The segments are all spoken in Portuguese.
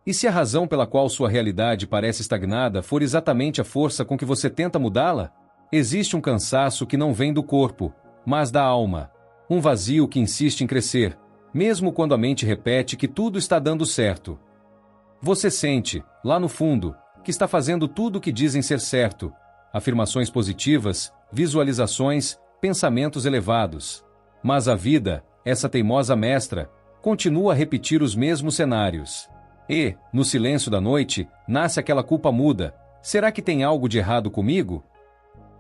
E se a razão pela qual sua realidade parece estagnada for exatamente a força com que você tenta mudá-la? Existe um cansaço que não vem do corpo, mas da alma. Um vazio que insiste em crescer, mesmo quando a mente repete que tudo está dando certo. Você sente, lá no fundo, que está fazendo tudo o que dizem ser certo. Afirmações positivas, visualizações, pensamentos elevados. Mas a vida, essa teimosa mestra, continua a repetir os mesmos cenários. E, no silêncio da noite, nasce aquela culpa muda. Será que tem algo de errado comigo?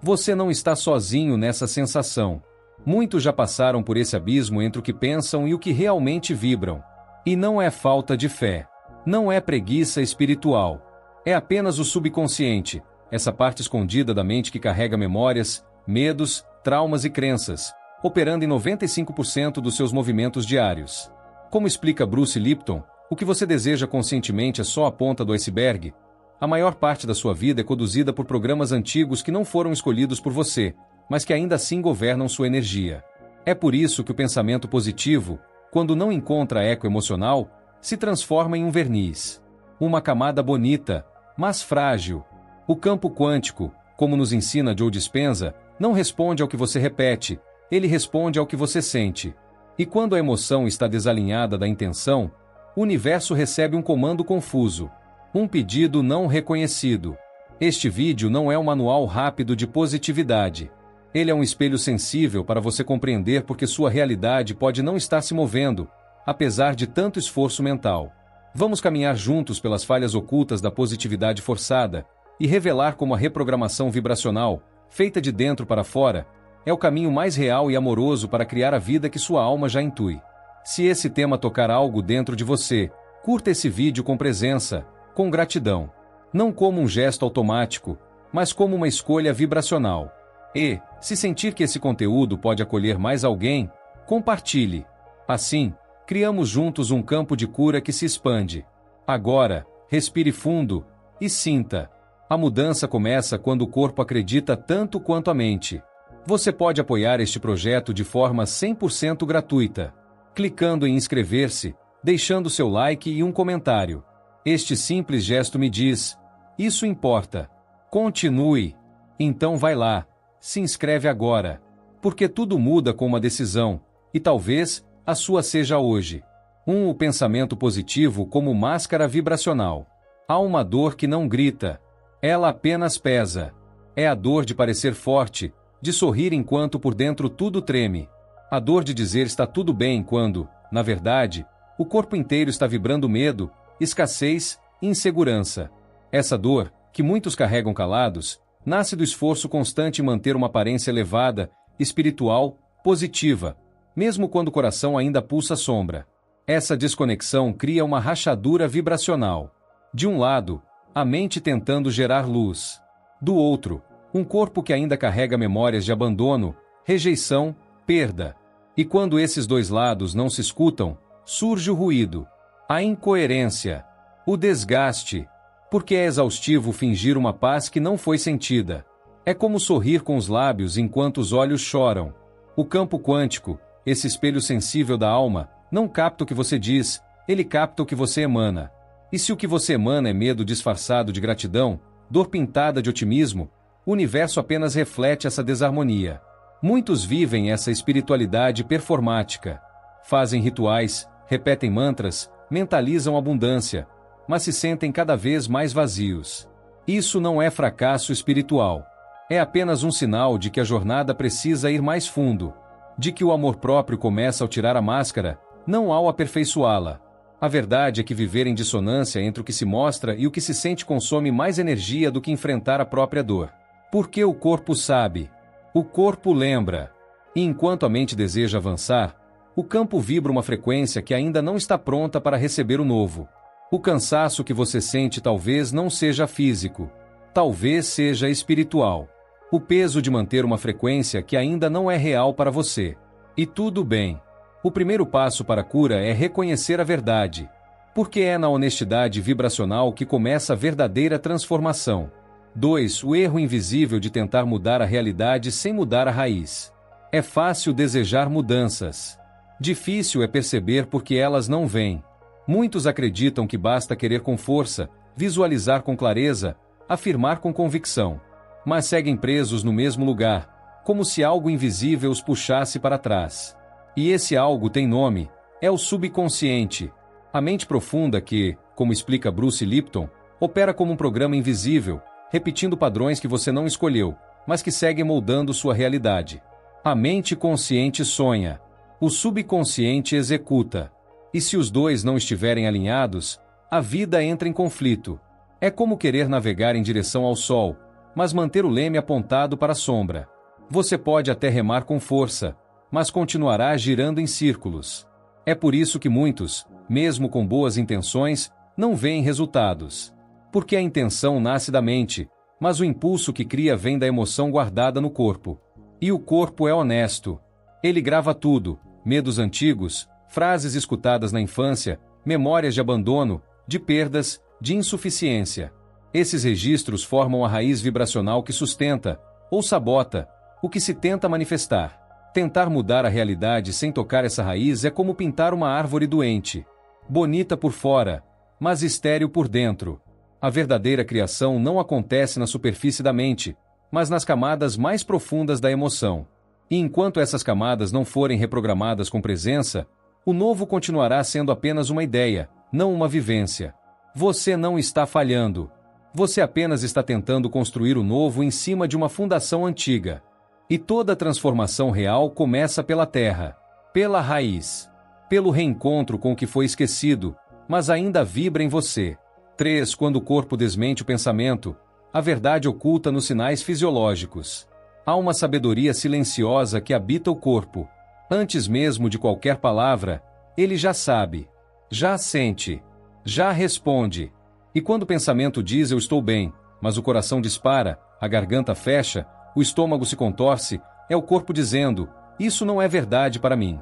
Você não está sozinho nessa sensação. Muitos já passaram por esse abismo entre o que pensam e o que realmente vibram. E não é falta de fé. Não é preguiça espiritual. É apenas o subconsciente, essa parte escondida da mente que carrega memórias, medos, traumas e crenças, operando em 95% dos seus movimentos diários. Como explica Bruce Lipton, o que você deseja conscientemente é só a ponta do iceberg. A maior parte da sua vida é conduzida por programas antigos que não foram escolhidos por você, mas que ainda assim governam sua energia. É por isso que o pensamento positivo, quando não encontra eco emocional, se transforma em um verniz. Uma camada bonita, mas frágil. O campo quântico, como nos ensina Joe Dispenza, não responde ao que você repete, ele responde ao que você sente. E quando a emoção está desalinhada da intenção, o universo recebe um comando confuso. Um pedido não reconhecido. Este vídeo não é um manual rápido de positividade. Ele é um espelho sensível para você compreender porque sua realidade pode não estar se movendo, apesar de tanto esforço mental. Vamos caminhar juntos pelas falhas ocultas da positividade forçada e revelar como a reprogramação vibracional, feita de dentro para fora, é o caminho mais real e amoroso para criar a vida que sua alma já intui. Se esse tema tocar algo dentro de você, curta esse vídeo com presença, com gratidão. Não como um gesto automático, mas como uma escolha vibracional. E, se sentir que esse conteúdo pode acolher mais alguém, compartilhe. Assim, criamos juntos um campo de cura que se expande. Agora, respire fundo e sinta. A mudança começa quando o corpo acredita tanto quanto a mente. Você pode apoiar este projeto de forma 100% gratuita, clicando em inscrever-se, deixando seu like e um comentário. Este simples gesto me diz: isso importa. Continue. Então vai lá, se inscreve agora. Porque tudo muda com uma decisão, e talvez a sua seja hoje. O pensamento positivo como máscara vibracional. Há uma dor que não grita. Ela apenas pesa. É a dor de parecer forte, de sorrir enquanto por dentro tudo treme. A dor de dizer está tudo bem quando, na verdade, o corpo inteiro está vibrando medo, escassez e insegurança. Essa dor, que muitos carregam calados, nasce do esforço constante em manter uma aparência elevada, espiritual, positiva, mesmo quando o coração ainda pulsa sombra. Essa desconexão cria uma rachadura vibracional. De um lado, a mente tentando gerar luz. Do outro, um corpo que ainda carrega memórias de abandono, rejeição, perda. E quando esses dois lados não se escutam, surge o ruído, a incoerência, o desgaste, porque é exaustivo fingir uma paz que não foi sentida. É como sorrir com os lábios enquanto os olhos choram. O campo quântico, esse espelho sensível da alma, não capta o que você diz, ele capta o que você emana. E se o que você emana é medo disfarçado de gratidão, dor pintada de otimismo, o universo apenas reflete essa desarmonia. Muitos vivem essa espiritualidade performática. Fazem rituais, repetem mantras, mentalizam abundância, mas se sentem cada vez mais vazios. Isso não é fracasso espiritual. É apenas um sinal de que a jornada precisa ir mais fundo, de que o amor próprio começa ao tirar a máscara, não ao aperfeiçoá-la. A verdade é que viver em dissonância entre o que se mostra e o que se sente consome mais energia do que enfrentar a própria dor. Porque o corpo sabe. O corpo lembra. E enquanto a mente deseja avançar, o campo vibra uma frequência que ainda não está pronta para receber o novo. O cansaço que você sente talvez não seja físico. Talvez seja espiritual. O peso de manter uma frequência que ainda não é real para você. E tudo bem. O primeiro passo para a cura é reconhecer a verdade. Porque é na honestidade vibracional que começa a verdadeira transformação. 2. O erro invisível de tentar mudar a realidade sem mudar a raiz. É fácil desejar mudanças. Difícil é perceber porque elas não vêm. Muitos acreditam que basta querer com força, visualizar com clareza, afirmar com convicção. Mas seguem presos no mesmo lugar, como se algo invisível os puxasse para trás. E esse algo tem nome, é o subconsciente. A mente profunda que, como explica Bruce Lipton, opera como um programa invisível, repetindo padrões que você não escolheu, mas que seguem moldando sua realidade. A mente consciente sonha. O subconsciente executa. E se os dois não estiverem alinhados, a vida entra em conflito. É como querer navegar em direção ao sol, mas manter o leme apontado para a sombra. Você pode até remar com força, mas continuará girando em círculos. É por isso que muitos, mesmo com boas intenções, não veem resultados. Porque a intenção nasce da mente, mas o impulso que cria vem da emoção guardada no corpo. E o corpo é honesto. Ele grava tudo: medos antigos, frases escutadas na infância, memórias de abandono, de perdas, de insuficiência. Esses registros formam a raiz vibracional que sustenta, ou sabota, o que se tenta manifestar. Tentar mudar a realidade sem tocar essa raiz é como pintar uma árvore doente. Bonita por fora, mas estéril por dentro. A verdadeira criação não acontece na superfície da mente, mas nas camadas mais profundas da emoção. E enquanto essas camadas não forem reprogramadas com presença, o novo continuará sendo apenas uma ideia, não uma vivência. Você não está falhando. Você apenas está tentando construir o novo em cima de uma fundação antiga. E toda transformação real começa pela terra, pela raiz, pelo reencontro com o que foi esquecido, mas ainda vibra em você. 3. Quando o corpo desmente o pensamento, a verdade oculta nos sinais fisiológicos. Há uma sabedoria silenciosa que habita o corpo. Antes mesmo de qualquer palavra, ele já sabe, já sente, já responde. E quando o pensamento diz eu estou bem, mas o coração dispara, a garganta fecha, o estômago se contorce, é o corpo dizendo, isso não é verdade para mim.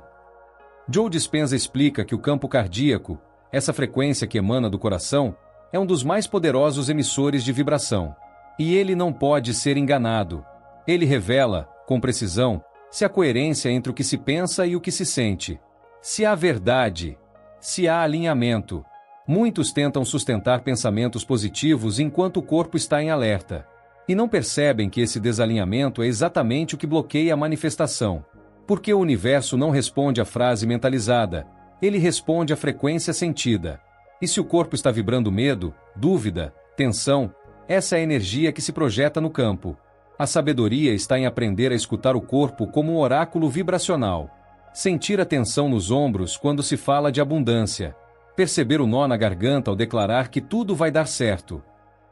Joe Dispenza explica que o campo cardíaco, essa frequência que emana do coração, é um dos mais poderosos emissores de vibração. E ele não pode ser enganado. Ele revela, com precisão, se há coerência entre o que se pensa e o que se sente. Se há verdade. Se há alinhamento. Muitos tentam sustentar pensamentos positivos enquanto o corpo está em alerta. E não percebem que esse desalinhamento é exatamente o que bloqueia a manifestação. Porque o universo não responde à frase mentalizada, ele responde à frequência sentida. E se o corpo está vibrando medo, dúvida, tensão, essa é a energia que se projeta no campo. A sabedoria está em aprender a escutar o corpo como um oráculo vibracional. Sentir a tensão nos ombros quando se fala de abundância. Perceber o nó na garganta ao declarar que tudo vai dar certo.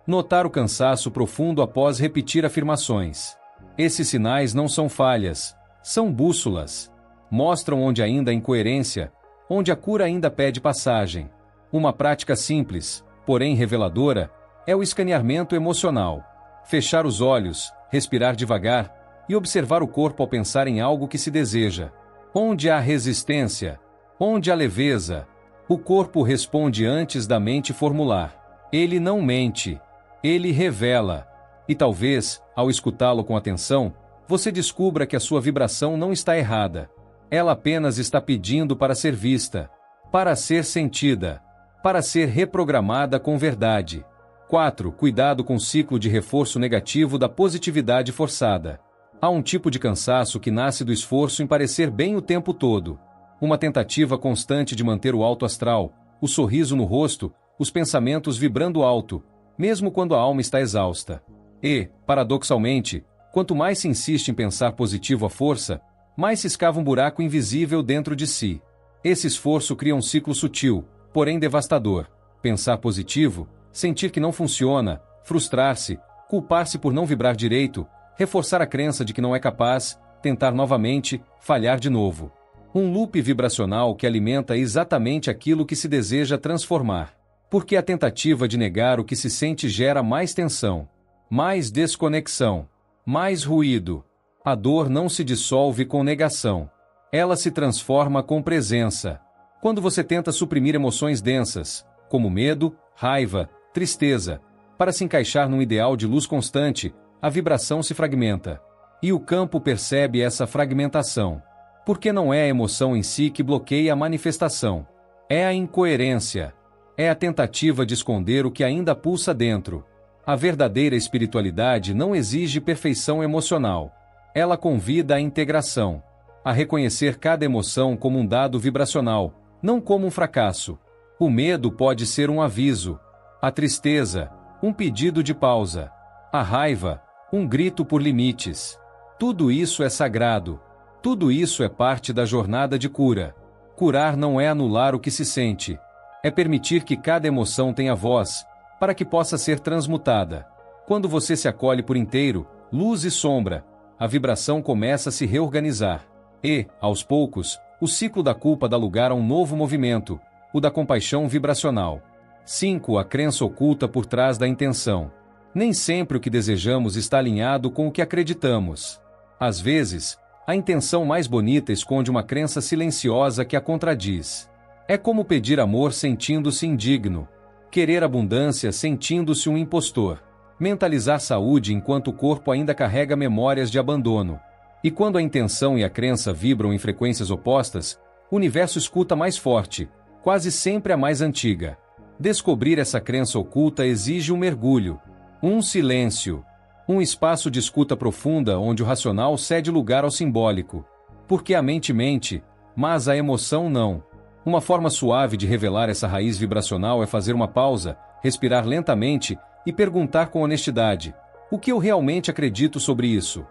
Notar o cansaço profundo após repetir afirmações. Esses sinais não são falhas, são bússolas. Mostram onde ainda há incoerência, onde a cura ainda pede passagem. Uma prática simples, porém reveladora, é o escaneamento emocional. Fechar os olhos, respirar devagar e observar o corpo ao pensar em algo que se deseja. Onde há resistência? Onde há leveza? O corpo responde antes da mente formular. Ele não mente. Ele revela. E talvez, ao escutá-lo com atenção, você descubra que a sua vibração não está errada. Ela apenas está pedindo para ser vista, para ser sentida, para ser reprogramada com verdade. 4. Cuidado com o ciclo de reforço negativo da positividade forçada. Há um tipo de cansaço que nasce do esforço em parecer bem o tempo todo. Uma tentativa constante de manter o alto astral, o sorriso no rosto, os pensamentos vibrando alto, mesmo quando a alma está exausta. E, paradoxalmente, quanto mais se insiste em pensar positivo à força, mais se escava um buraco invisível dentro de si. Esse esforço cria um ciclo sutil, porém devastador. Pensar positivo, sentir que não funciona, frustrar-se, culpar-se por não vibrar direito, reforçar a crença de que não é capaz, tentar novamente, falhar de novo. Um loop vibracional que alimenta exatamente aquilo que se deseja transformar. Porque a tentativa de negar o que se sente gera mais tensão, mais desconexão, mais ruído. A dor não se dissolve com negação. Ela se transforma com presença. Quando você tenta suprimir emoções densas, como medo, raiva, tristeza, para se encaixar num ideal de luz constante, a vibração se fragmenta. E o campo percebe essa fragmentação. Porque não é a emoção em si que bloqueia a manifestação. É a incoerência. É a tentativa de esconder o que ainda pulsa dentro. A verdadeira espiritualidade não exige perfeição emocional. Ela convida à integração, a reconhecer cada emoção como um dado vibracional, não como um fracasso. O medo pode ser um aviso, a tristeza, um pedido de pausa, a raiva, um grito por limites. Tudo isso é sagrado. Tudo isso é parte da jornada de cura. Curar não é anular o que se sente. É permitir que cada emoção tenha voz, para que possa ser transmutada. Quando você se acolhe por inteiro, luz e sombra, a vibração começa a se reorganizar. E, aos poucos, o ciclo da culpa dá lugar a um novo movimento, o da compaixão vibracional. 5. A crença oculta por trás da intenção. Nem sempre o que desejamos está alinhado com o que acreditamos. Às vezes, a intenção mais bonita esconde uma crença silenciosa que a contradiz. É como pedir amor sentindo-se indigno, querer abundância sentindo-se um impostor, mentalizar saúde enquanto o corpo ainda carrega memórias de abandono. E quando a intenção e a crença vibram em frequências opostas, o universo escuta mais forte, quase sempre a mais antiga. Descobrir essa crença oculta exige um mergulho, um silêncio, um espaço de escuta profunda onde o racional cede lugar ao simbólico. Porque a mente mente, mas a emoção não. Uma forma suave de revelar essa raiz vibracional é fazer uma pausa, respirar lentamente e perguntar com honestidade: o que eu realmente acredito sobre isso?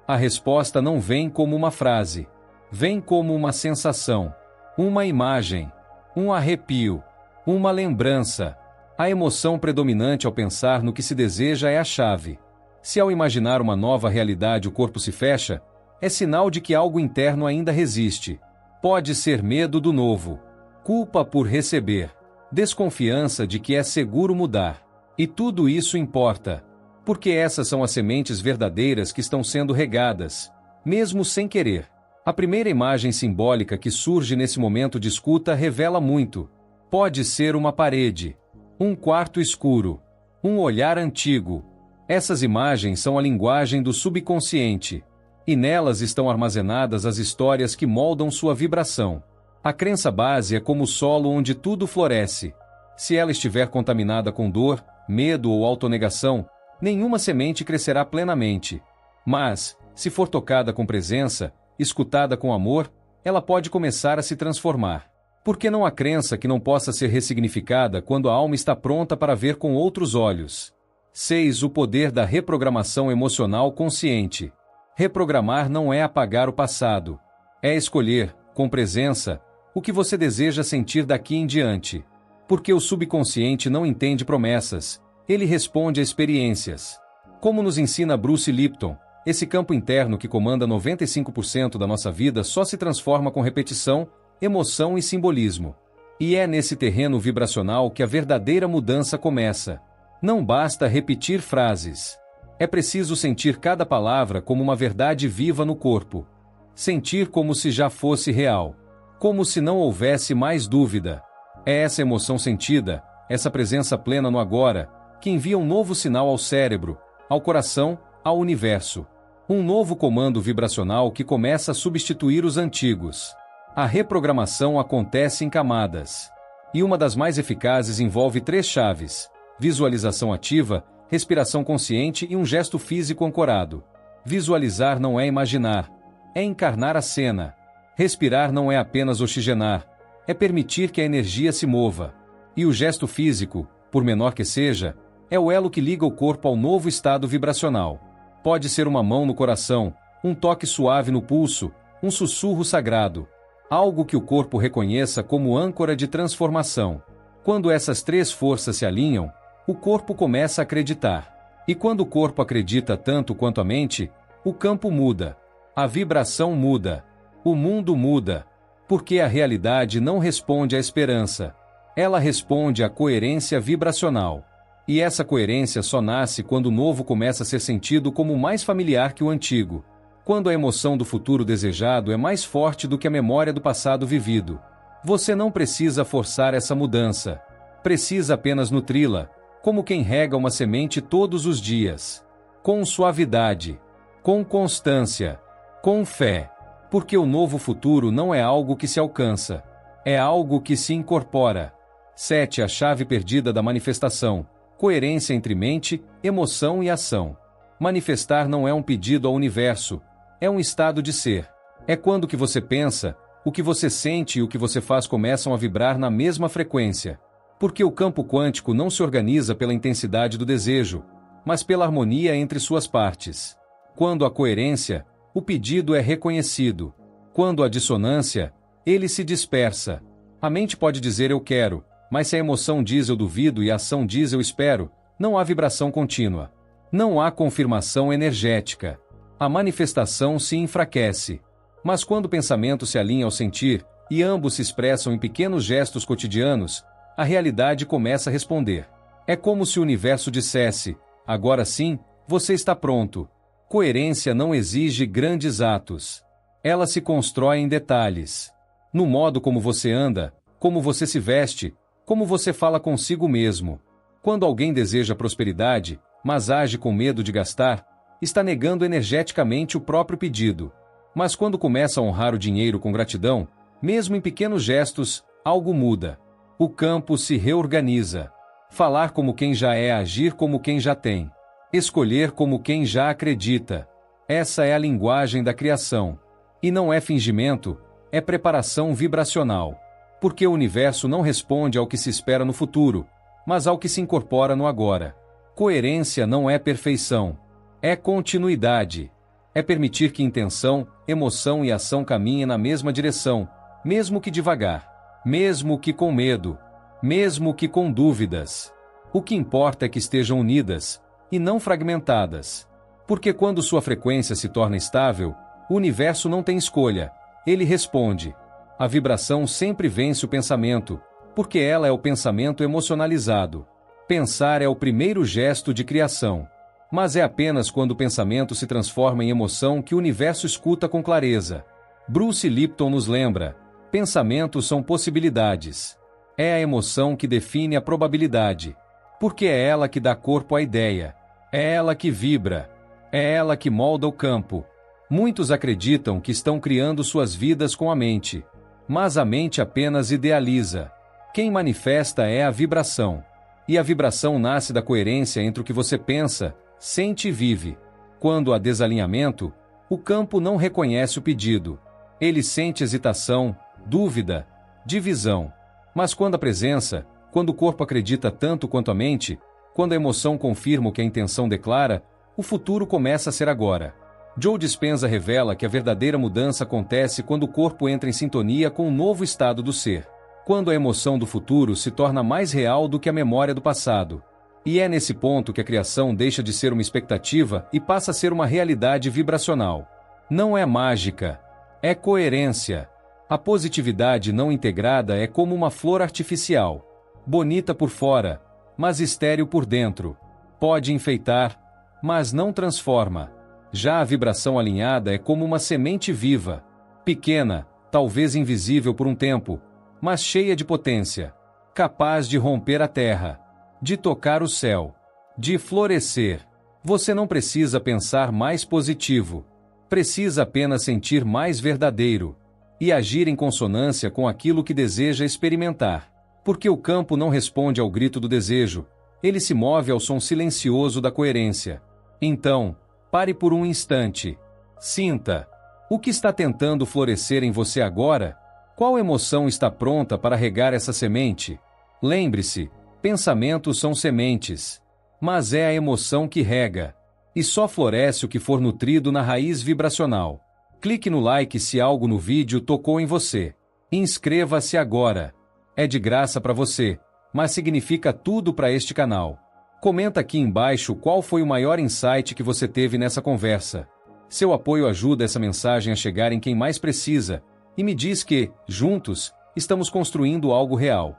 A resposta não vem como uma frase. Vem como uma sensação, uma imagem, um arrepio, uma lembrança. A emoção predominante ao pensar no que se deseja é a chave. Se ao imaginar uma nova realidade o corpo se fecha, é sinal de que algo interno ainda resiste. Pode ser medo do novo, culpa por receber, desconfiança de que é seguro mudar. E tudo isso importa, porque essas são as sementes verdadeiras que estão sendo regadas, mesmo sem querer. A primeira imagem simbólica que surge nesse momento de escuta revela muito. Pode ser uma parede, um quarto escuro, um olhar antigo. Essas imagens são a linguagem do subconsciente, e nelas estão armazenadas as histórias que moldam sua vibração. A crença base é como o solo onde tudo floresce. Se ela estiver contaminada com dor, medo ou autonegação, nenhuma semente crescerá plenamente. Mas, se for tocada com presença, escutada com amor, ela pode começar a se transformar. Porque não há crença que não possa ser ressignificada quando a alma está pronta para ver com outros olhos. 6. O poder da reprogramação emocional consciente. Reprogramar não é apagar o passado. É escolher, com presença, o que você deseja sentir daqui em diante. Porque o subconsciente não entende promessas, ele responde a experiências. Como nos ensina Bruce Lipton, esse campo interno que comanda 95% da nossa vida só se transforma com repetição, emoção e simbolismo. E é nesse terreno vibracional que a verdadeira mudança começa. Não basta repetir frases. É preciso sentir cada palavra como uma verdade viva no corpo. Sentir como se já fosse real. Como se não houvesse mais dúvida. É essa emoção sentida, essa presença plena no agora, que envia um novo sinal ao cérebro, ao coração, ao universo. Um novo comando vibracional que começa a substituir os antigos. A reprogramação acontece em camadas. E uma das mais eficazes envolve 3 chaves: visualização ativa, respiração consciente e um gesto físico ancorado. Visualizar não é imaginar, é encarnar a cena. Respirar não é apenas oxigenar, é permitir que a energia se mova. E o gesto físico, por menor que seja, é o elo que liga o corpo ao novo estado vibracional. Pode ser uma mão no coração, um toque suave no pulso, um sussurro sagrado. Algo que o corpo reconheça como âncora de transformação. Quando essas 3 forças se alinham, o corpo começa a acreditar. E quando o corpo acredita tanto quanto a mente, o campo muda. A vibração muda. O mundo muda. Porque a realidade não responde à esperança. Ela responde à coerência vibracional. E essa coerência só nasce quando o novo começa a ser sentido como mais familiar que o antigo. Quando a emoção do futuro desejado é mais forte do que a memória do passado vivido. Você não precisa forçar essa mudança. Precisa apenas nutri-la, como quem rega uma semente todos os dias. Com suavidade, com constância, com fé. Porque o novo futuro não é algo que se alcança. É algo que se incorpora. 7. A chave perdida da manifestação. Coerência entre mente, emoção e ação. Manifestar não é um pedido ao universo, é um estado de ser. É quando o que você pensa, o que você sente e o que você faz começam a vibrar na mesma frequência. Porque o campo quântico não se organiza pela intensidade do desejo, mas pela harmonia entre suas partes. Quando há coerência, o pedido é reconhecido. Quando há dissonância, ele se dispersa. A mente pode dizer eu quero, mas se a emoção diz eu duvido e a ação diz eu espero, não há vibração contínua. Não há confirmação energética. A manifestação se enfraquece. Mas quando o pensamento se alinha ao sentir, e ambos se expressam em pequenos gestos cotidianos, a realidade começa a responder. É como se o universo dissesse, agora sim, você está pronto. Coerência não exige grandes atos. Ela se constrói em detalhes. No modo como você anda, como você se veste, como você fala consigo mesmo. Quando alguém deseja prosperidade, mas age com medo de gastar, está negando energeticamente o próprio pedido. Mas quando começa a honrar o dinheiro com gratidão, mesmo em pequenos gestos, algo muda. O campo se reorganiza. Falar como quem já é, agir como quem já tem. Escolher como quem já acredita. Essa é a linguagem da criação. E não é fingimento, é preparação vibracional. Porque o universo não responde ao que se espera no futuro, mas ao que se incorpora no agora. Coerência não é perfeição. É continuidade. É permitir que intenção, emoção e ação caminhem na mesma direção, mesmo que devagar, mesmo que com medo, mesmo que com dúvidas. O que importa é que estejam unidas, e não fragmentadas. Porque quando sua frequência se torna estável, o universo não tem escolha, ele responde. A vibração sempre vence o pensamento, porque ela é o pensamento emocionalizado. Pensar é o primeiro gesto de criação. Mas é apenas quando o pensamento se transforma em emoção que o universo escuta com clareza. Bruce Lipton nos lembra: pensamentos são possibilidades. É a emoção que define a probabilidade. Porque é ela que dá corpo à ideia. É ela que vibra. É ela que molda o campo. Muitos acreditam que estão criando suas vidas com a mente. Mas a mente apenas idealiza. Quem manifesta é a vibração. E a vibração nasce da coerência entre o que você pensa, sente e vive. Quando há desalinhamento, o campo não reconhece o pedido. Ele sente hesitação, dúvida, divisão. Mas quando a presença, quando o corpo acredita tanto quanto a mente, quando a emoção confirma o que a intenção declara, o futuro começa a ser agora. Joe Dispenza revela que a verdadeira mudança acontece quando o corpo entra em sintonia com o novo estado do ser. Quando a emoção do futuro se torna mais real do que a memória do passado. E é nesse ponto que a criação deixa de ser uma expectativa e passa a ser uma realidade vibracional. Não é mágica, é coerência. A positividade não integrada é como uma flor artificial. Bonita por fora, mas estéril por dentro. Pode enfeitar, mas não transforma. Já a vibração alinhada é como uma semente viva. Pequena, talvez invisível por um tempo, mas cheia de potência, capaz de romper a terra, de tocar o céu, de florescer. Você não precisa pensar mais positivo, precisa apenas sentir mais verdadeiro e agir em consonância com aquilo que deseja experimentar. Porque o campo não responde ao grito do desejo, ele se move ao som silencioso da coerência. Então, pare por um instante. Sinta. O que está tentando florescer em você agora? Qual emoção está pronta para regar essa semente? Lembre-se, pensamentos são sementes. Mas é a emoção que rega. E só floresce o que for nutrido na raiz vibracional. Clique no like se algo no vídeo tocou em você. Inscreva-se agora. É de graça para você, mas significa tudo para este canal. Comenta aqui embaixo qual foi o maior insight que você teve nessa conversa. Seu apoio ajuda essa mensagem a chegar em quem mais precisa, e me diz que, juntos, estamos construindo algo real.